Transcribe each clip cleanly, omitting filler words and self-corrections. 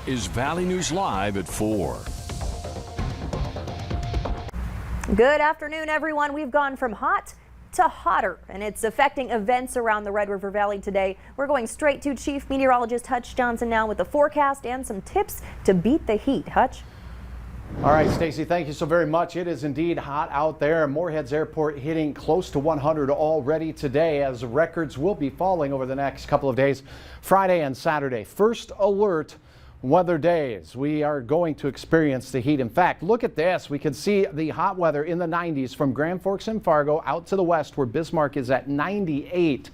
is Valley News Live at 4. Good afternoon, everyone. We've gone from hot to hotter, and it's affecting events around the Red River Valley today. We're going straight to Chief Meteorologist Hutch Johnson now with the forecast and some tips to beat the heat. Hutch? All right, Stacy, thank you so very much. It is indeed hot out there. Morehead's airport hitting close to 100 already today, as records will be falling over the next couple of days, Friday and Saturday. First alert weather days. We are going to experience the heat. In fact, look at this. We can see the hot weather in the 90s from Grand Forks and Fargo out to the west, where Bismarck is at 98.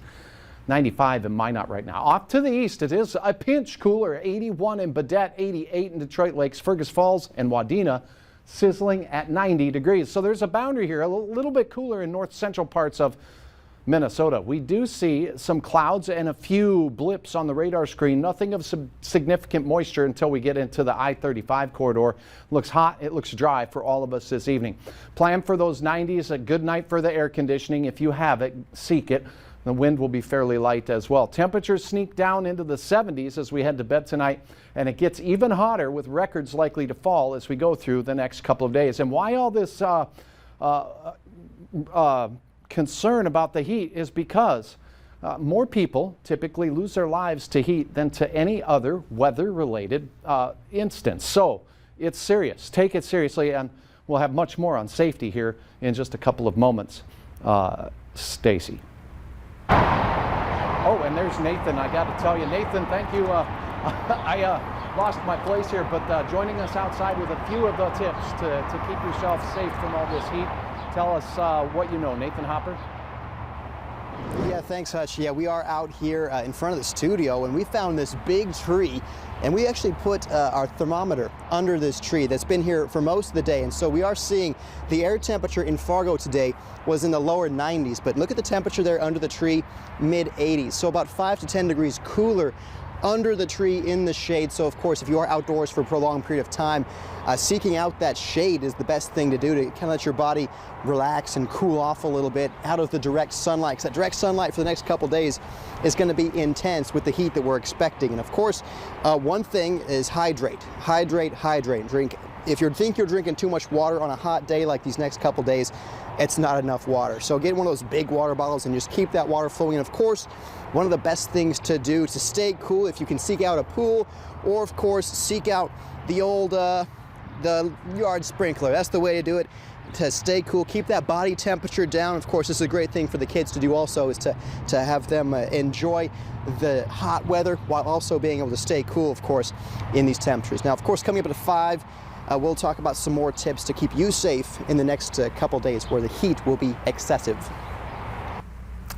95 in Minot right now. Off to the east, it is a pinch cooler. 81 in Badette, 88 in Detroit Lakes, Fergus Falls, and Wadena, sizzling at 90 degrees. So there's a boundary here, a little bit cooler in north central parts of Minnesota. We do see some clouds and a few blips on the radar screen. Nothing of some significant moisture until we get into the I-35 corridor. Looks hot, it looks dry for all of us this evening. Plan for those 90s, a good night for the air conditioning. If you have it, seek it. The wind will be fairly light as well. Temperatures sneak down into the 70s as we head to bed tonight, and it gets even hotter with records likely to fall as we go through the next couple of days. And why all this concern about the heat is because more people typically lose their lives to heat than to any other weather-related instance. So it's serious. Take it seriously, and we'll have much more on safety here in just a couple of moments. Stacy. Oh, and there's Nathan. I got to tell you, Nathan, thank you. I lost my place here, but joining us outside with a few of the tips to keep yourself safe from all this heat. Tell us what you know, Nathan Hopper. Yeah, thanks, Hutch. Yeah, we are out here in front of the studio, and we found this big tree, and we actually put our thermometer under this tree that's been here for most of the day. And so we are seeing the air temperature in Fargo today was in the lower 90s, but look at the temperature there under the tree, mid 80s. So about 5 to 10 degrees cooler under the tree in the shade. So of course, if you are outdoors for a prolonged period of time, seeking out that shade is the best thing to do to kind of let your body relax and cool off a little bit out of the direct sunlight, because that direct sunlight for the next couple days is going to be intense with the heat that we're expecting. And of course, one thing is hydrate. Drink. If you think you're drinking too much water on a hot day like these next couple days, it's not enough water. So get one of those big water bottles and just keep that water flowing. And of course, one of the best things to do to stay cool, if you can seek out a pool, or of course seek out the old the yard sprinkler. That's the way to do it, to stay cool, keep that body temperature down. Of course, this is a great thing for the kids to do also, is to have them enjoy the hot weather while also being able to stay cool, of course, in these temperatures. Now, of course, coming up at 5, we'll talk about some more tips to keep you safe in the next couple days where the heat will be excessive.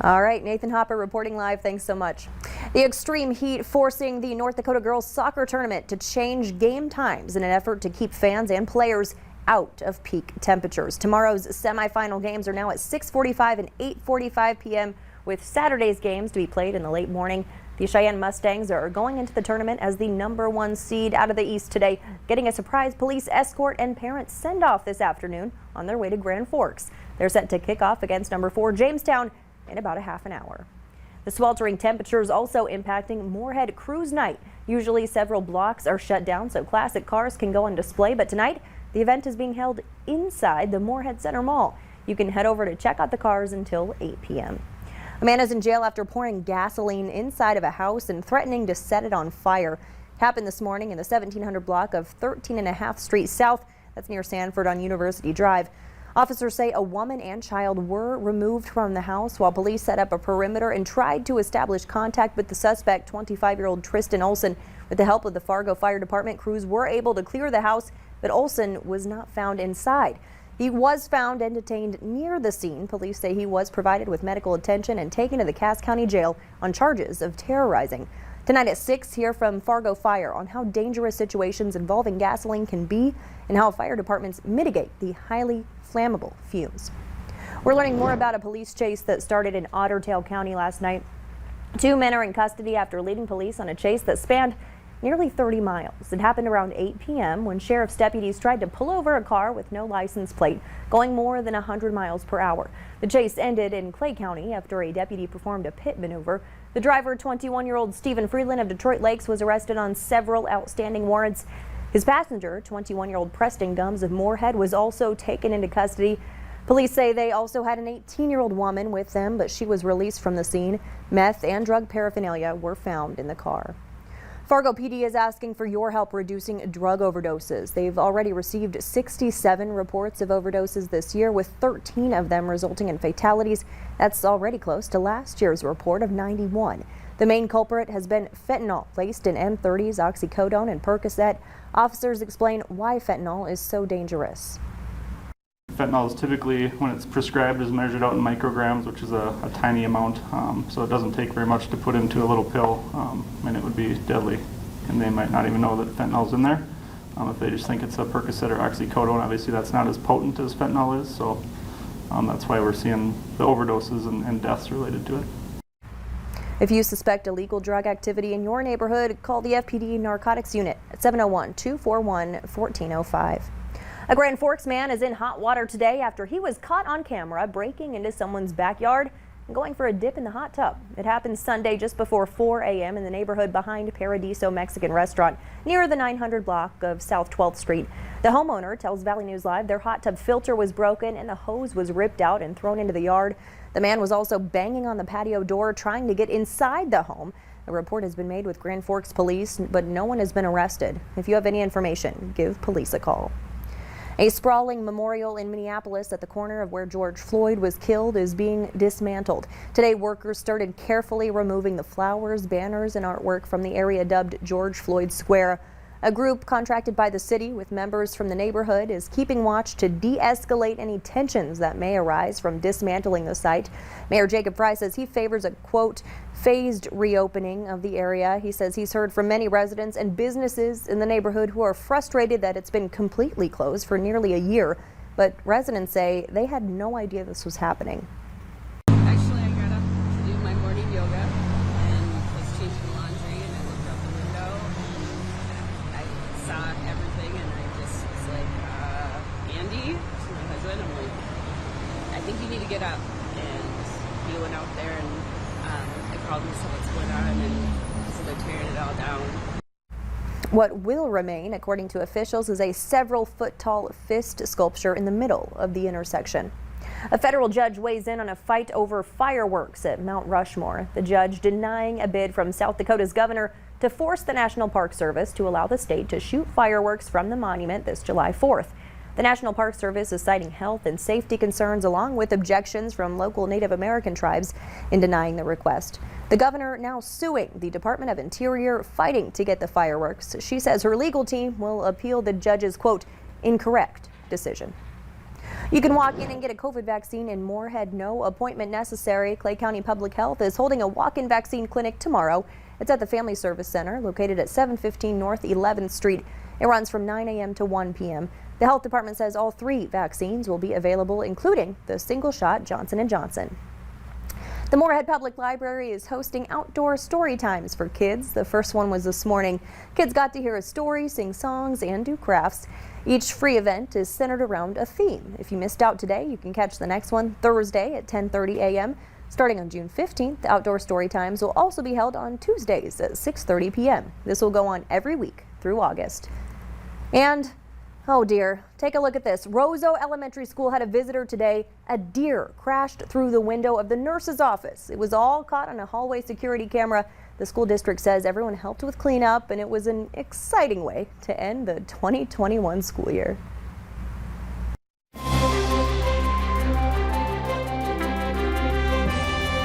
All right, Nathan Hopper reporting live. Thanks so much. The extreme heat forcing the North Dakota girls soccer tournament to change game times in an effort to keep fans and players out of peak temperatures. Tomorrow's semifinal games are now at 6:45 and 8:45 p.m. with Saturday's games to be played in the late morning. The Cheyenne Mustangs are going into the tournament as the #1 seed out of the East today, getting a surprise police escort and parents send-off this afternoon on their way to Grand Forks. They're set to kick off against #4 Jamestown in about a half an hour. The sweltering temperatures also impacting Morehead Cruise Night. Usually several blocks are shut down so classic cars can go on display, but tonight the event is being held inside the Morehead Center Mall. You can head over to check out the cars until 8 p.m. A man is in jail after pouring gasoline inside of a house and threatening to set it on fire. It happened this morning in the 1700 block of 13.5 Street South. That's near Sanford on University Drive. Officers say a woman and child were removed from the house while police set up a perimeter and tried to establish contact with the suspect, 25-year-old Tristan Olson. With the help of the Fargo Fire Department, crews were able to clear the house, but Olson was not found inside. He was found and detained near the scene. Police say he was provided with medical attention and taken to the Cass County Jail on charges of terrorizing. Tonight at 6, hear from Fargo Fire on how dangerous situations involving gasoline can be and how fire departments mitigate the highly flammable fumes. We're learning more about a police chase that started in Otter Tail County last night. 2 men are in custody after leading police on a chase that spanned nearly 30 miles. It happened around 8 p.m. when sheriff's deputies tried to pull over a car with no license plate going more than 100 miles per hour. The chase ended in Clay County after a deputy performed a pit maneuver. The driver, 21-year-old Stephen Freeland of Detroit Lakes, was arrested on several outstanding warrants. His passenger, 21-year-old Preston Gumbs of Morehead, was also taken into custody. Police say they also had an 18-year-old woman with them, but she was released from the scene. Meth and drug paraphernalia were found in the car. Fargo PD is asking for your help reducing drug overdoses. They've already received 67 reports of overdoses this year, with 13 of them resulting in fatalities. That's already close to last year's report of 91. The main culprit has been fentanyl, laced in M30s, oxycodone, and Percocet. Officers explain why fentanyl is so dangerous. Fentanyl is typically, when it's prescribed, is measured out in micrograms, which is a tiny amount, so it doesn't take very much to put into a little pill, and it would be deadly. And they might not even know that fentanyl's in there. If they just think it's a Percocet or oxycodone, obviously that's not as potent as fentanyl is, so that's why we're seeing the overdoses and deaths related to it. If you suspect illegal drug activity in your neighborhood, call the FPD Narcotics Unit at 701-241-1405. A Grand Forks man is in hot water today after he was caught on camera breaking into someone's backyard and going for a dip in the hot tub. It happened Sunday just before 4 a.m. in the neighborhood behind Paradiso Mexican Restaurant near the 900 block of South 12th Street. The homeowner tells Valley News Live their hot tub filter was broken and the hose was ripped out and thrown into the yard. The man was also banging on the patio door trying to get inside the home. A report has been made with Grand Forks police, but no one has been arrested. If you have any information, give police a call. A sprawling memorial in Minneapolis at the corner of where George Floyd was killed is being dismantled. Today, workers started carefully removing the flowers, banners, and artwork from the area dubbed George Floyd Square. A group contracted by the city with members from the neighborhood is keeping watch to de-escalate any tensions that may arise from dismantling the site. Mayor Jacob Fry says he favors a, quote, phased reopening of the area. He says he's heard from many residents and businesses in the neighborhood who are frustrated that it's been completely closed for nearly a year. But residents say they had no idea this was happening. Actually, I got up to do my morning yoga and was changing laundry, and I looked out the window and I saw everything, and I just was like, Andy, to my husband, I'm like, I think you need to get up. And he went out there and I called him and said what's going on, and so they're tearing it all down. What will remain, according to officials, is a several-foot-tall fist sculpture in the middle of the intersection. A federal judge weighs in on a fight over fireworks at Mount Rushmore. The judge denying a bid from South Dakota's governor to force the National Park Service to allow the state to shoot fireworks from the monument this July 4th. The National Park Service is citing health and safety concerns along with objections from local Native American tribes in denying the request. The governor now suing the Department of Interior, fighting to get the fireworks. She says her legal team will appeal the judge's, quote, incorrect decision. You can walk in and get a COVID vaccine in Morehead, no appointment necessary. Clay County Public Health is holding a walk-in vaccine clinic tomorrow. It's at the Family Service Center located at 715 North 11th Street. It runs from 9 a.m. to 1 p.m. The health department says all 3 vaccines will be available, including the single-shot Johnson & Johnson. The Morehead Public Library is hosting outdoor story times for kids. The first one was this morning. Kids got to hear a story, sing songs, and do crafts. Each free event is centered around a theme. If you missed out today, you can catch the next one Thursday at 10:30 a.m. Starting on June 15th, the outdoor story times will also be held on Tuesdays at 6:30 p.m. This will go on every week through August. And oh dear, take a look at this. Roseau Elementary School had a visitor today. A deer crashed through the window of the nurse's office. It was all caught on a hallway security camera. The school district says everyone helped with cleanup, and it was an exciting way to end the 2021 school year.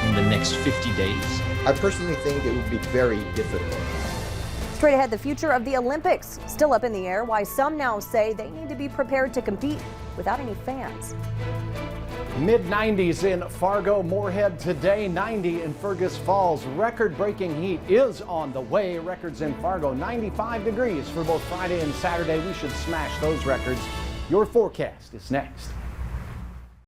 In the next 50 days, I personally think it would be very difficult. Straight ahead, the future of the Olympics still up in the air. Why some now say they need to be prepared to compete without any fans. Mid-90s in Fargo, Morehead today, 90 in Fergus Falls. Record-breaking heat is on the way. Records in Fargo, 95 degrees for both Friday and Saturday. We should smash those records. Your forecast is next.